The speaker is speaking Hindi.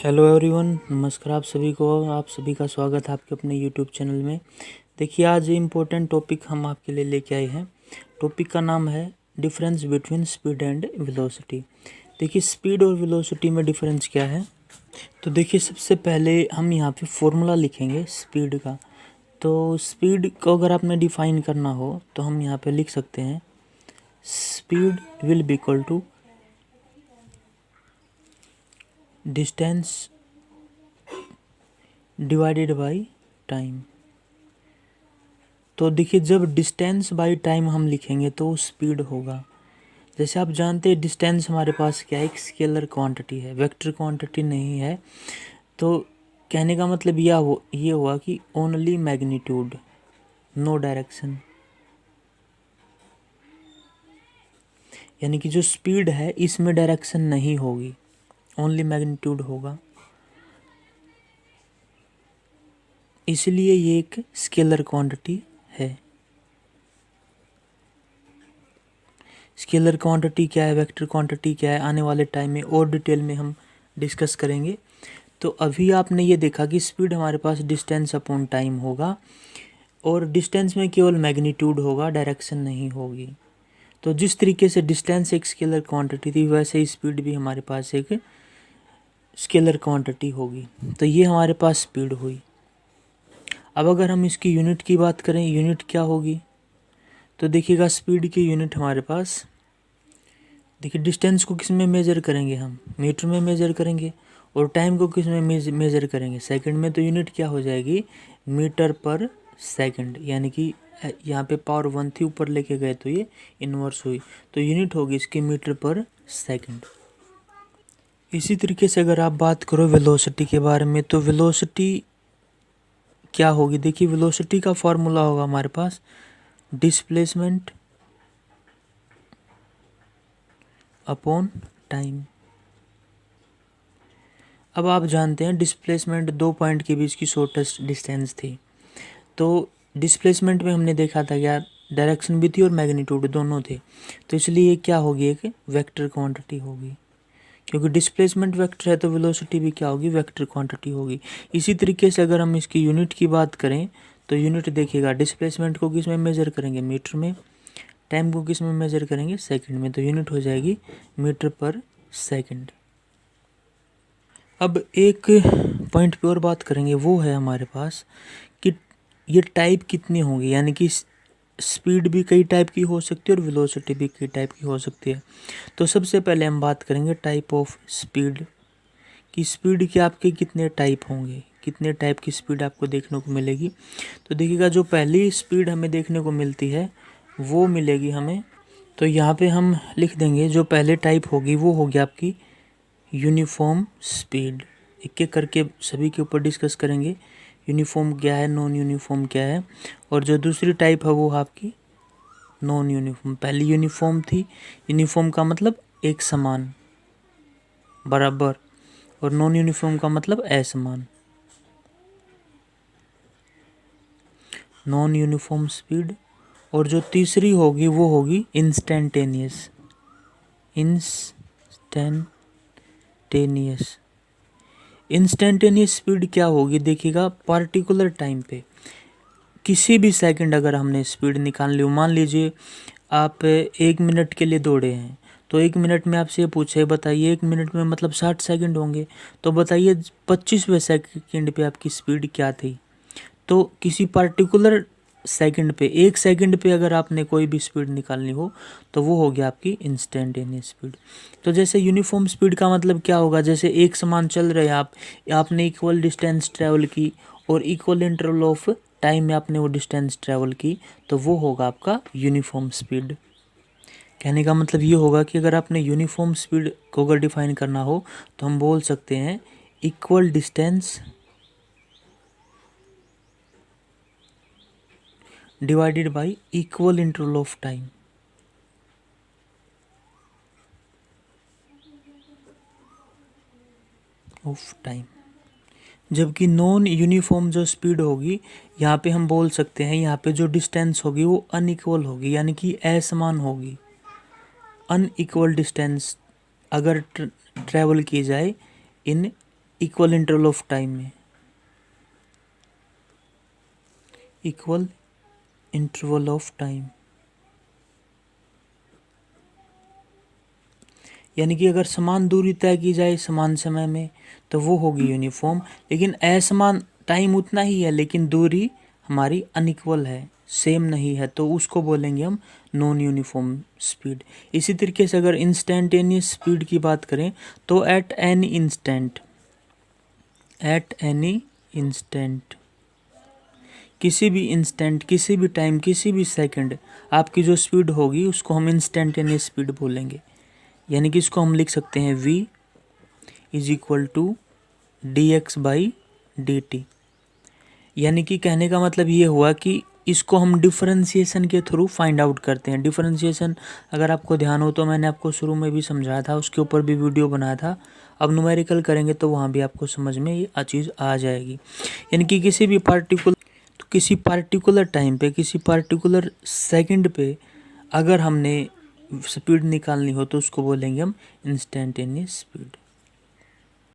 हेलो एवरीवन, नमस्कार आप सभी को। आप सभी का स्वागत है आपके अपने यूट्यूब चैनल में। देखिए, आज इम्पोर्टेंट टॉपिक हम आपके लिए लेके आए हैं। टॉपिक का नाम है difference between speed and velocity. देखिए, स्पीड और वेलोसिटी में डिफरेंस क्या है। तो देखिए, सबसे पहले हम यहाँ पे फॉर्मूला लिखेंगे स्पीड का। तो स्पीड को अगर आपने डिफाइन करना हो तो हम यहाँ पे लिख सकते हैं, speed will be equal to distance divided by time. तो देखिए, जब डिस्टेंस बाई टाइम हम लिखेंगे तो स्पीड होगा। जैसे आप जानते हैं, डिस्टेंस हमारे पास क्या है, एक स्केलर क्वांटिटी है, वेक्टर क्वांटिटी नहीं है। तो कहने का मतलब ये हुआ कि ओनली मैग्नीट्यूड, नो डायरेक्शन। यानी कि जो स्पीड है इसमें डायरेक्शन नहीं होगी, ओनली मैग्नीट्यूड होगा। इसलिए ये एक स्केलर क्वांटिटी है। स्केलर क्वांटिटी क्या है, वेक्टर क्वांटिटी क्या है, आने वाले टाइम में और डिटेल में हम डिस्कस करेंगे। तो अभी आपने ये देखा कि स्पीड हमारे पास डिस्टेंस अपॉन टाइम होगा, और डिस्टेंस में केवल मैग्नीट्यूड होगा, डायरेक्शन नहीं होगी। तो जिस तरीके से डिस्टेंस एक स्केलर क्वांटिटी थी, वैसे ही स्पीड भी हमारे पास एक स्केलर क्वांटिटी होगी। तो ये हमारे पास स्पीड हुई। अब अगर हम इसकी यूनिट की बात करें, यूनिट क्या होगी, तो देखिएगा, स्पीड की यूनिट हमारे पास, देखिए, डिस्टेंस को किस में मेज़र करेंगे, हम मीटर में मेज़र करेंगे, और टाइम को किस में मेज़र करेंगे, सेकंड में। तो यूनिट क्या हो जाएगी, मीटर पर सेकंड। यानी कि यहाँ पे पावर 1 थी, ऊपर लेके गए तो ये इन्वर्स हुई, तो यूनिट होगी इसकी मीटर पर सेकंड। इसी तरीके से अगर आप बात करो वेलोसिटी के बारे में, तो वेलोसिटी क्या होगी। देखिए, वेलोसिटी का फॉर्मूला होगा हमारे पास डिस्प्लेसमेंट अपॉन टाइम। अब आप जानते हैं, डिस्प्लेसमेंट दो पॉइंट के बीच की शॉर्टेस्ट डिस्टेंस थी। तो डिस्प्लेसमेंट में हमने देखा था क्या, डायरेक्शन भी थी और मैग्नीट्यूड दोनों थे। तो इसलिए क्या होगी, एक वेक्टर क्वांटिटी होगी। क्योंकि डिस्प्लेसमेंट वेक्टर है तो वेलोसिटी भी क्या होगी, वेक्टर क्वांटिटी होगी। इसी तरीके से अगर हम इसकी यूनिट की बात करें, तो यूनिट देखिएगा, डिस्प्लेसमेंट को किस में मेज़र करेंगे, मीटर में, टाइम को किस में मेज़र करेंगे, सेकंड में। तो यूनिट हो जाएगी मीटर पर सेकंड। अब एक पॉइंट पे और बात करेंगे, वो है हमारे पास कि ये टाइप कितनी होंगी। यानी कि स्पीड भी कई टाइप की हो सकती है और वेलोसिटी भी कई टाइप की हो सकती है। तो सबसे पहले हम बात करेंगे टाइप ऑफ स्पीड, कि स्पीड के आपके कितने टाइप होंगे, कितने टाइप की स्पीड आपको देखने को मिलेगी। तो देखिएगा, जो पहली स्पीड हमें देखने को मिलती है वो मिलेगी हमें, तो यहाँ पे हम लिख देंगे, जो पहले टाइप होगी वो होगी आपकी यूनिफॉर्म स्पीड। एक एक करके सभी के ऊपर डिस्कस करेंगे, यूनिफॉर्म क्या है, नॉन यूनिफॉर्म क्या है। और जो दूसरी टाइप है वो आपकी नॉन यूनिफॉर्म। पहली यूनिफॉर्म थी, यूनिफॉर्म का मतलब एक समान, बराबर, और नॉन यूनिफॉर्म का मतलब असमान। Non uniform speed. और जो तीसरी होगी वो होगी इंस्टेंटेनियस। इंस्टेंटेनियस स्पीड क्या होगी, देखिएगा, पार्टिकुलर टाइम पे किसी भी सेकंड अगर हमने स्पीड निकाल ली, मान लीजिए आप 1 मिनट के लिए दौड़े हैं, तो 1 मिनट में आपसे पूछे, बताइए 1 मिनट में मतलब 60 सेकंड होंगे, तो बताइए 25वें सेकंड पे आपकी स्पीड क्या थी। तो किसी पार्टिकुलर सेकंड पे, 1 सेकंड पे अगर आपने कोई भी स्पीड निकालनी हो तो वो हो गया आपकी इंस्टेंटेनियस स्पीड। तो जैसे यूनिफॉर्म स्पीड का मतलब क्या होगा, जैसे एक समान चल रहे हैं आपने इक्वल डिस्टेंस ट्रैवल की और इक्वल इंटरवल ऑफ टाइम में आपने वो डिस्टेंस ट्रैवल की, तो वो होगा आपका यूनिफॉर्म स्पीड। कहने का मतलब ये होगा कि अगर आपने यूनिफॉर्म स्पीड को अगर डिफाइन करना हो तो हम बोल सकते हैं equal distance divided y equal interval of time. जबकि नॉन यूनिफॉर्म जो स्पीड होगी, यहाँ पे हम बोल सकते हैं, यहाँ पे जो डिस्टेंस होगी वो अनइक्वल होगी, यानी कि असमान होगी। अनइक्वल डिस्टेंस अगर ट्रैवल की जाए in equal interval of time में, इक्वल इंटरवल ऑफ टाइम, यानी कि अगर समान दूरी तय की जाए समान समय में तो वो होगी यूनिफॉर्म, लेकिन असमान टाइम उतना ही है लेकिन दूरी हमारी अनइक्वल है, सेम नहीं है, तो उसको बोलेंगे हम नॉन यूनिफॉर्म स्पीड। इसी तरीके से अगर इंस्टेंटेनियस स्पीड की बात करें तो at any instant, at any instant, किसी भी इंस्टेंट, किसी भी टाइम, किसी भी सेकंड आपकी जो स्पीड होगी उसको हम इंस्टेंटेनियस स्पीड बोलेंगे। यानी कि इसको हम लिख सकते हैं v is equal to d x by d t. यानी कि कहने का मतलब ये हुआ कि इसको हम डिफरेंशिएशन के थ्रू फाइंड आउट करते हैं। डिफरेंशिएशन अगर आपको ध्यान हो तो मैंने आपको शुरू में भी समझाया था, उसके ऊपर भी वीडियो बनाया था। अब न्यूमेरिकल करेंगे तो वहाँ भी आपको समझ में ये चीज़ आ जाएगी। यानी कि किसी पार्टिकुलर टाइम पे, किसी पार्टिकुलर सेकंड पे अगर हमने स्पीड निकालनी हो तो उसको बोलेंगे हम इंस्टेंटेनियस स्पीड।